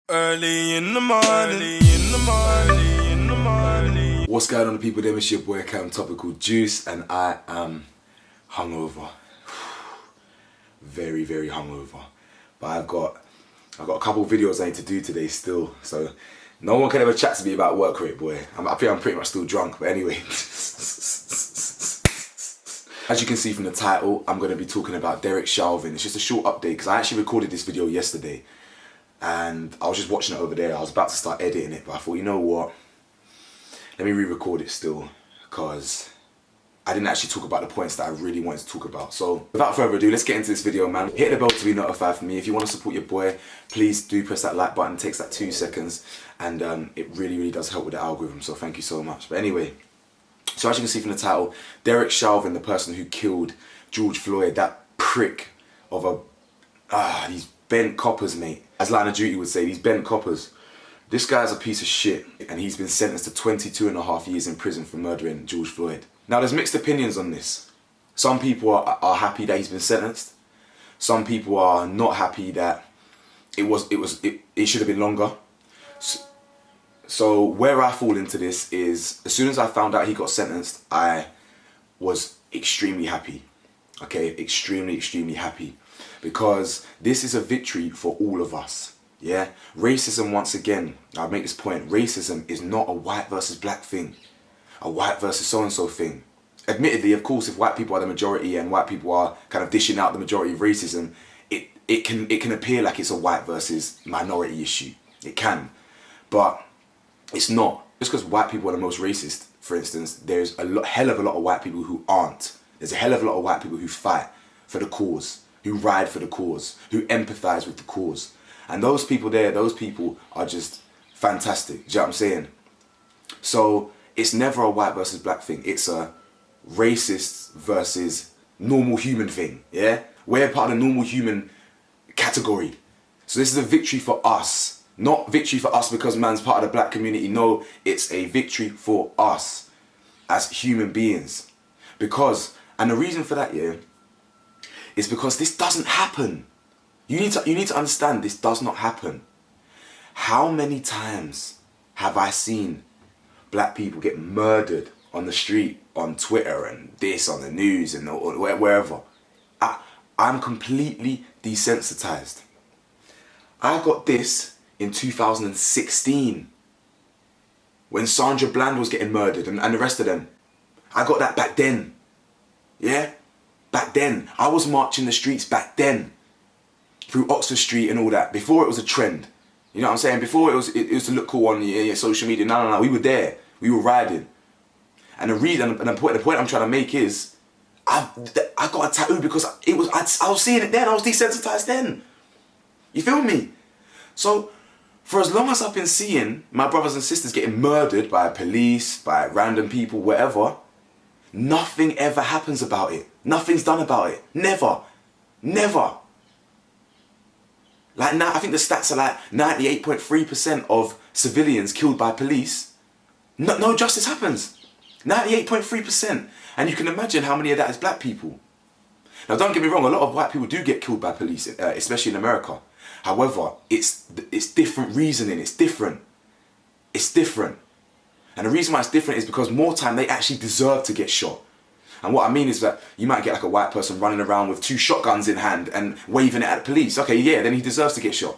Early in the morning. What's going on, people? It's your boy Cam Topical Juice, and I am hungover. Very, very hungover. But I've got a couple of videos I need to do today still, so no one can ever chat to me about work rate, boy. I think I'm pretty much still drunk, but anyway. As you can see from the title, I'm going to be talking about Derrick Chauvin. It's just a short update because I actually recorded this video yesterday. And I was just watching it over there. I was about to start editing it, but I thought, you know what? Let me re-record it still, because I didn't actually talk about the points that I really wanted to talk about. So without further ado, let's get into this video, man. Hit the bell to be notified for me. If you want to support your boy, please do press that like button. It takes like 2 seconds, and it really, really does help with the algorithm. So thank you so much. But anyway, so as you can see from the title, Derrick Chauvin, the person who killed George Floyd, that prick of these bent coppers, mate. As Line of Duty would say, these bent coppers. This guy's a piece of shit, and he's been sentenced to 22.5 years in prison for murdering George Floyd. Now, there's mixed opinions on this. Some people are happy that he's been sentenced. Some people are not happy that it should have been longer. So where I fall into this is, as soon as I found out he got sentenced, I was extremely happy. Okay, extremely happy. Because this is a victory for all of us. Yeah, racism, once again, I'll make this point, racism is not a white versus black thing, a white versus so-and-so thing. Admittedly, of course, if white people are the majority and white people are kind of dishing out the majority of racism, it can appear like it's a white versus minority issue. It can, but it's not. Just because white people are the most racist, for instance, there's hell of a lot of white people who aren't. There's a hell of a lot of white people who fight for the cause, who ride for the cause, who empathize with the cause. And those people are just fantastic. Do you know what I'm saying? So it's never a white versus black thing. It's a racist versus normal human thing. Yeah? We're part of the normal human category. So this is a victory for us. Not victory for us because man's part of the black community. No, it's a victory for us as human beings. And the reason for that, yeah, is because this doesn't happen. You need to understand, this does not happen. How many times have I seen black people get murdered on the street, on Twitter, and this, on the news, and wherever? I'm completely desensitized. I got this in 2016 when Sandra Bland was getting murdered and the rest of them. I got that back then. Yeah? Back then. I was marching the streets back then. Through Oxford Street and all that. Before it was a trend. You know what I'm saying? Before it was to look cool on your social media. No. We were there. We were riding. And the point I'm trying to make is, I got a tattoo because I was seeing it then. I was desensitized then. You feel me? So, for as long as I've been seeing my brothers and sisters getting murdered by police, by random people, whatever, nothing ever happens about it. Nothing's done about it. Never. Like now, I think the stats are like 98.3% of civilians killed by police. No justice happens. 98.3%. And you can imagine how many of that is black people. Now, don't get me wrong, a lot of white people do get killed by police, especially in America. However, it's different reasoning. It's different. And the reason why it's different is because more time they actually deserve to get shot. And what I mean is that you might get like a white person running around with 2 shotguns in hand and waving it at the police. Okay, yeah, then he deserves to get shot.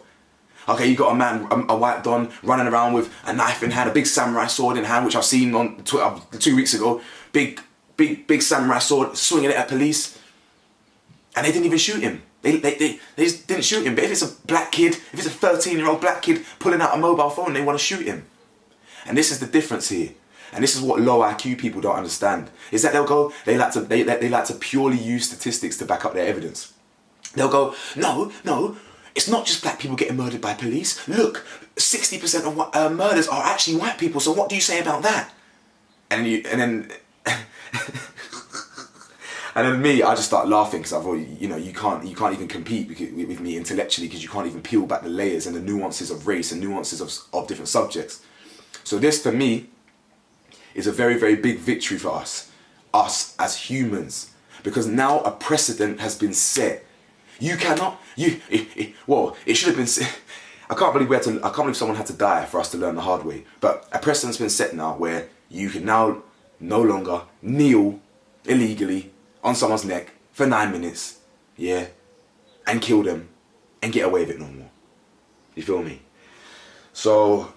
Okay, you got a man, a white don, running around with a knife in hand, a big samurai sword in hand, which I've seen on Twitter 2 weeks ago. Big samurai sword, swinging it at police. And they didn't even shoot him. They just didn't shoot him. But if it's a black kid, if it's a 13-year-old black kid pulling out a mobile phone, they want to shoot him. And this is the difference here. And this is what low IQ people don't understand. Is that they like to purely use statistics to back up their evidence. They'll go, no, it's not just black people getting murdered by police. Look, 60% of murders are actually white people. So what do you say about that? And then me, I just start laughing because I've already, you can't even compete with me intellectually because you can't even peel back the layers and the nuances of race and nuances of different subjects. So this, for me, is a very, very big victory for us as humans, because now a precedent has been set. You cannot, it should have been set. I can't believe someone had to die for us to learn the hard way. But a precedent's been set now where you can now no longer kneel illegally on someone's neck for 9 minutes, yeah, and kill them and get away with it no more. You feel me? So,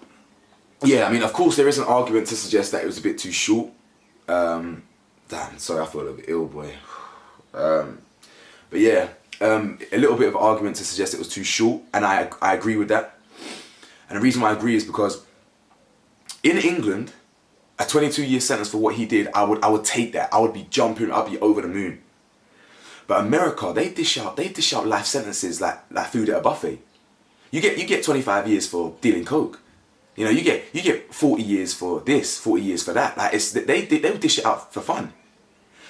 yeah, I mean, of course there is an argument to suggest that it was a bit too short. Damn, sorry, I feel a little bit ill, boy. But yeah, a little bit of argument to suggest it was too short, and I agree with that. And the reason why I agree is because in England, a 22-year sentence for what he did, I would take that. I would be jumping, I'd be over the moon. But America, they dish out life sentences like food at a buffet. You get 25 years for dealing coke. You know, you get 40 years for this, 40 years for that. Like they would dish it out for fun.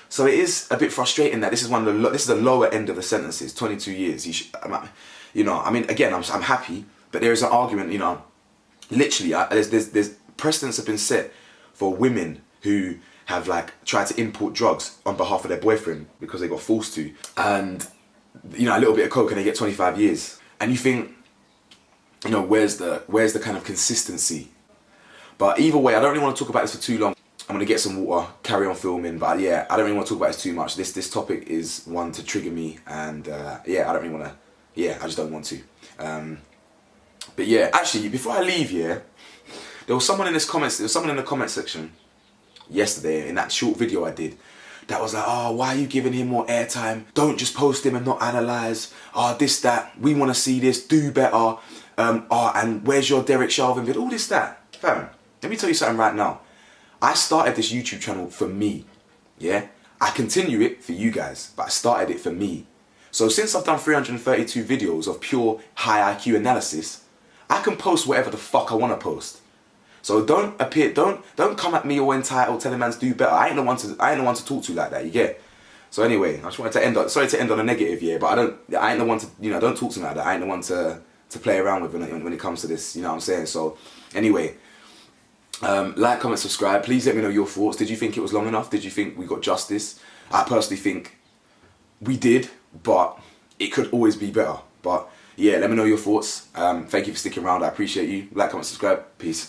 So it is a bit frustrating that this is the lower end of the sentences, 22 years. You know, I mean, again, I'm happy, but there is an argument. You know, literally, there's precedents have been set for women who have like tried to import drugs on behalf of their boyfriend because they got forced to, and you know, a little bit of coke and they get 25 years. And you think, you know, where's the kind of consistency? But either way, I don't really want to talk about this for too long. I'm gonna get some water, carry on filming, but yeah, I don't really want to talk about this too much. This topic is one to trigger me, and yeah, I don't really want to. Yeah, I just don't want to. But yeah, actually, before I leave, yeah, there was someone in the comment section yesterday in that short video I did that was like, oh, why are you giving him more airtime? Don't just post him and not analyze. Oh, this, that. We want to see this. Do better. And where's your Derrick Chauvin vid? All this, that. Fam, let me tell you something right now. I started this YouTube channel for me. Yeah? I continue it for you guys, but I started it for me. So since I've done 332 videos of pure high IQ analysis, I can post whatever the fuck I want to post. So don't come at me all entitled telling man to do better. I ain't the one to talk to like that, you get? So anyway, I just wanted to end on a negative, yeah, but I ain't the one to, you know, don't talk to me like that. I ain't the one to play around with when it comes to this, you know what I'm saying? So anyway, like, comment, subscribe. Please let me know your thoughts. Did you think it was long enough? Did you think we got justice? I personally think we did, but it could always be better. But yeah, let me know your thoughts. Thank you for sticking around. I appreciate you. Like, comment, subscribe. Peace.